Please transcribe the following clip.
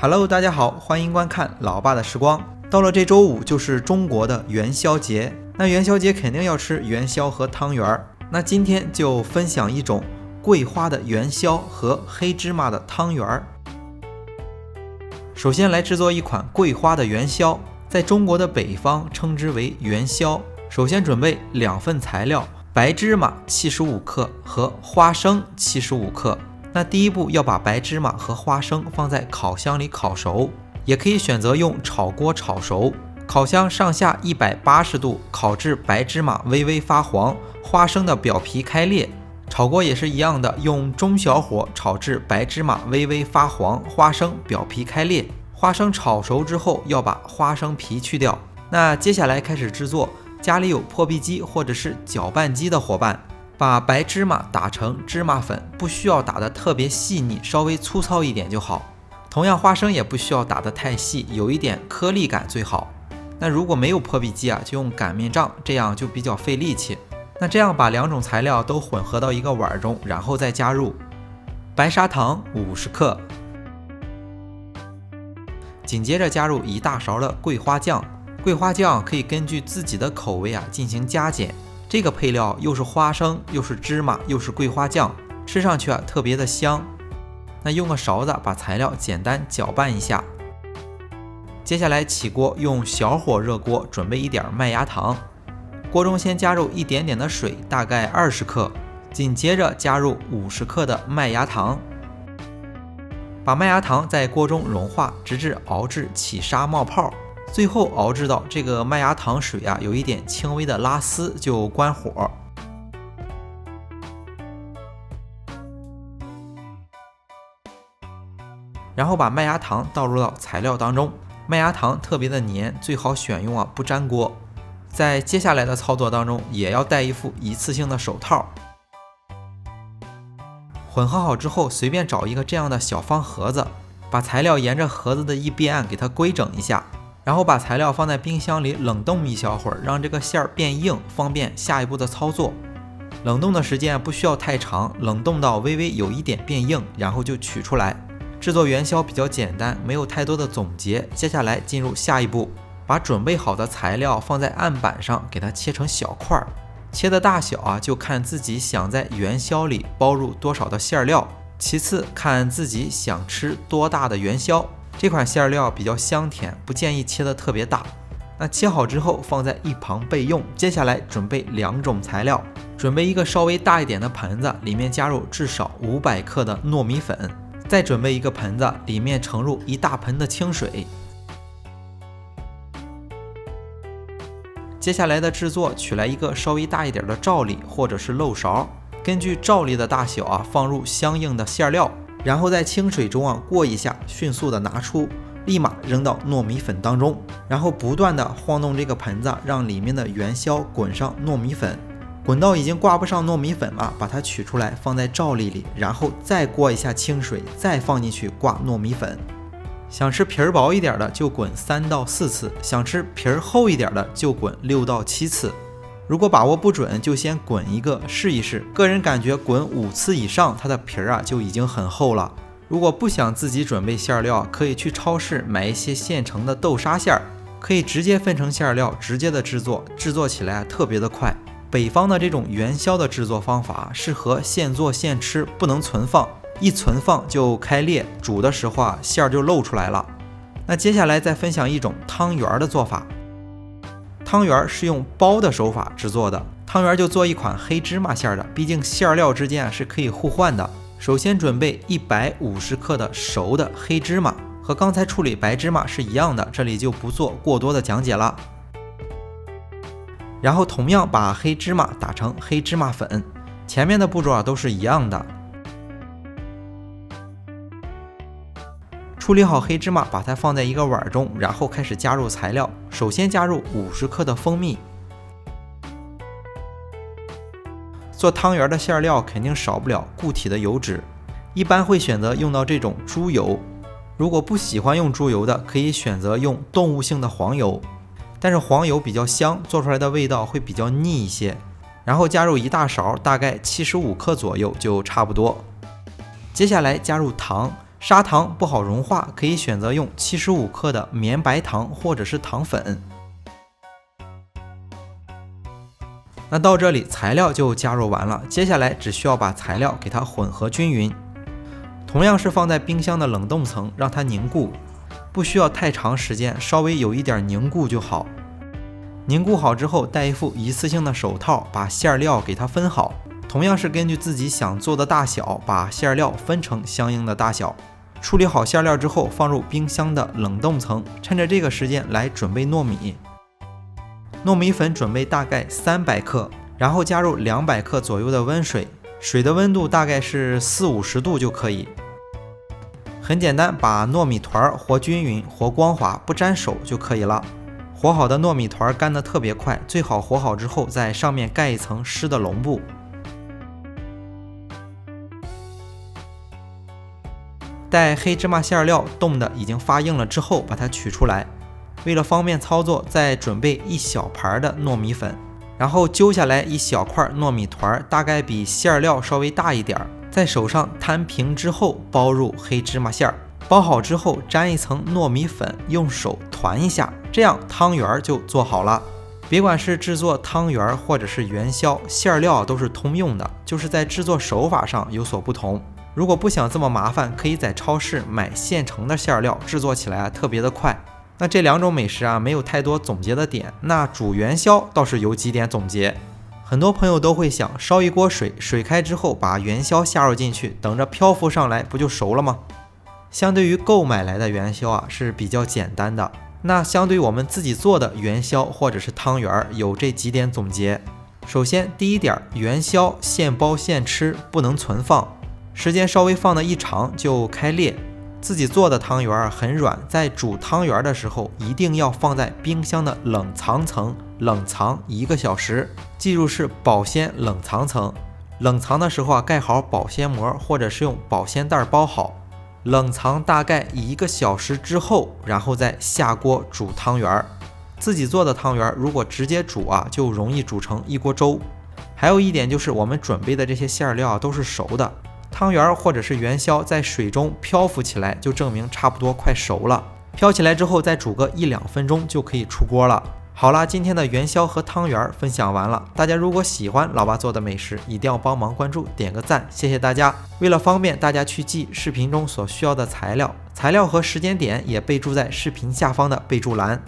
Hello， 大家好，欢迎观看老爸的时光。到了这周五就是中国的元宵节，那元宵节肯定要吃元宵和汤圆。那今天就分享一种桂花的元宵和黑芝麻的汤圆。首先来制作一款桂花的元宵，在中国的北方称之为元宵。首先准备2份材料，白芝麻75克和花生75克。那第一步要把白芝麻和花生放在烤箱里烤熟，也可以选择用炒锅炒熟。烤箱上下180度烤至白芝麻微微发黄，花生的表皮开裂。炒锅也是一样的，用中小火炒至白芝麻微微发黄，花生表皮开裂。花生炒熟之后要把花生皮去掉。那接下来开始制作，家里有破壁机或者是搅拌机的伙伴，把白芝麻打成芝麻粉，不需要打得特别细腻，稍微粗糙一点就好。同样花生也不需要打得太细，有一点颗粒感最好。那如果没有破壁机就用擀面杖，这样就比较费力气。那这样把2种材料都混合到一个碗中，然后再加入白砂糖50克，紧接着加入1大勺的桂花酱。桂花酱可以根据自己的口味进行加减。这个配料又是花生又是芝麻又是桂花酱，吃上去特别的香。那用个勺子把材料简单搅拌一下。接下来起锅，用小火热锅，准备一点麦芽糖。锅中先加入一点点的水，大概20克，紧接着加入50克的麦芽糖，把麦芽糖在锅中融化，直至熬至起沙冒泡。最后熬制到这个麦芽糖水有一点轻微的拉丝就关火。然后把麦芽糖倒入到材料当中，麦芽糖特别的黏，最好选用不粘锅。在接下来的操作当中也要戴一副一次性的手套。混合好之后，随便找一个这样的小方盒子，把材料沿着盒子的一边给它规整一下，然后把材料放在冰箱里冷冻一小会儿，让这个馅儿变硬，方便下一步的操作。冷冻的时间不需要太长，冷冻到微微有一点变硬，然后就取出来。制作元宵比较简单，没有太多的总结。接下来进入下一步，把准备好的材料放在案板上，给它切成小块，切的大小就看自己想在元宵里包入多少的馅料，其次看自己想吃多大的元宵。这款馅料比较香甜，不建议切得特别大。那切好之后放在一旁备用。接下来准备2种材料，准备一个稍微大一点的盆子，里面加入至少500克的糯米粉，再准备一个盆子，里面盛入1大盆的清水。接下来的制作，取来一个稍微大一点的罩里或者是漏勺，根据罩里的大小放入相应的馅料，然后在清水中过一下，迅速的拿出，立马扔到糯米粉当中，然后不断的晃动这个盆子，让里面的元宵滚上糯米粉。滚到已经挂不上糯米粉了，把它取出来放在罩里，然后再过一下清水，再放进去挂糯米粉。想吃皮儿薄一点的就滚3到4次，想吃皮儿厚一点的就滚6到7次。如果把握不准，就先滚一个试一试。个人感觉滚5次以上，它的皮儿就已经很厚了。如果不想自己准备馅料，可以去超市买一些现成的豆沙馅儿，可以直接分成馅料，直接的制作，制作起来特别的快。北方的这种元宵的制作方法适合现做现吃，不能存放，一存放就开裂，煮的时候馅儿就露出来了。那接下来再分享一种汤圆的做法。汤圆是用包的手法制作的，汤圆就做一款黑芝麻馅的，毕竟馅料之间是可以互换的。首先准备150克的熟的黑芝麻，和刚才处理白芝麻是一样的，这里就不做过多的讲解了。然后同样把黑芝麻打成黑芝麻粉，前面的步骤都是一样的。处理好黑芝麻，把它放在一个碗中，然后开始加入材料。首先加入50克的蜂蜜。做汤圆的馅料肯定少不了固体的油脂，一般会选择用到这种猪油。如果不喜欢用猪油的，可以选择用动物性的黄油，但是黄油比较香，做出来的味道会比较腻一些。然后加入1大勺，大概75克左右就差不多。接下来加入糖，砂糖不好融化，可以选择用75克的绵白糖或者是糖粉。那到这里材料就加入完了，接下来只需要把材料给它混合均匀。同样是放在冰箱的冷冻层，让它凝固，不需要太长时间，稍微有一点凝固就好。凝固好之后，戴一副一次性的手套，把馅料给它分好。同样是根据自己想做的大小，把馅料分成相应的大小。处理好馅料之后，放入冰箱的冷冻层，趁着这个时间来准备糯米。糯米粉准备大概300克，然后加入200克左右的温水，水的温度大概是40-50度就可以。很简单，把糯米团和均匀、和光滑，不沾手就可以了。和好的糯米团干得特别快，最好和好之后在上面盖一层湿的笼布。待黑芝麻馅料冻得已经发硬了之后，把它取出来。为了方便操作，再准备一小盘的糯米粉，然后揪下来一小块糯米团，大概比馅料稍微大一点，在手上摊平之后包入黑芝麻馅儿。包好之后沾一层糯米粉，用手团一下，这样汤圆就做好了。别管是制作汤圆或者是元宵，馅料都是通用的，就是在制作手法上有所不同。如果不想这么麻烦，可以在超市买现成的馅料，制作起来特别的快。那这2种美食没有太多总结的点，那煮元宵倒是有几点总结。很多朋友都会想，烧一锅水，水开之后把元宵下入进去，等着漂浮上来，不就熟了吗？相对于购买来的元宵是比较简单的。那相对于我们自己做的元宵或者是汤圆，有这几点总结。首先，第一点，元宵现包现吃，不能存放，时间稍微放得一长就开裂。自己做的汤圆很软，在煮汤圆的时候一定要放在冰箱的冷藏层冷藏1个小时，记住是保鲜冷藏层。冷藏的时候盖好保鲜膜，或者是用保鲜袋包好。冷藏大概1个小时之后，然后再下锅煮汤圆。自己做的汤圆如果直接煮就容易煮成一锅粥。还有一点就是我们准备的这些馅料都是熟的，汤圆或者是元宵在水中漂浮起来，就证明差不多快熟了。飘起来之后再煮个1-2分钟就可以出锅了。好啦，今天的元宵和汤圆分享完了。大家如果喜欢老爸做的美食，一定要帮忙关注点个赞，谢谢大家。为了方便大家去记视频中所需要的材料和时间点也备注在视频下方的备注栏。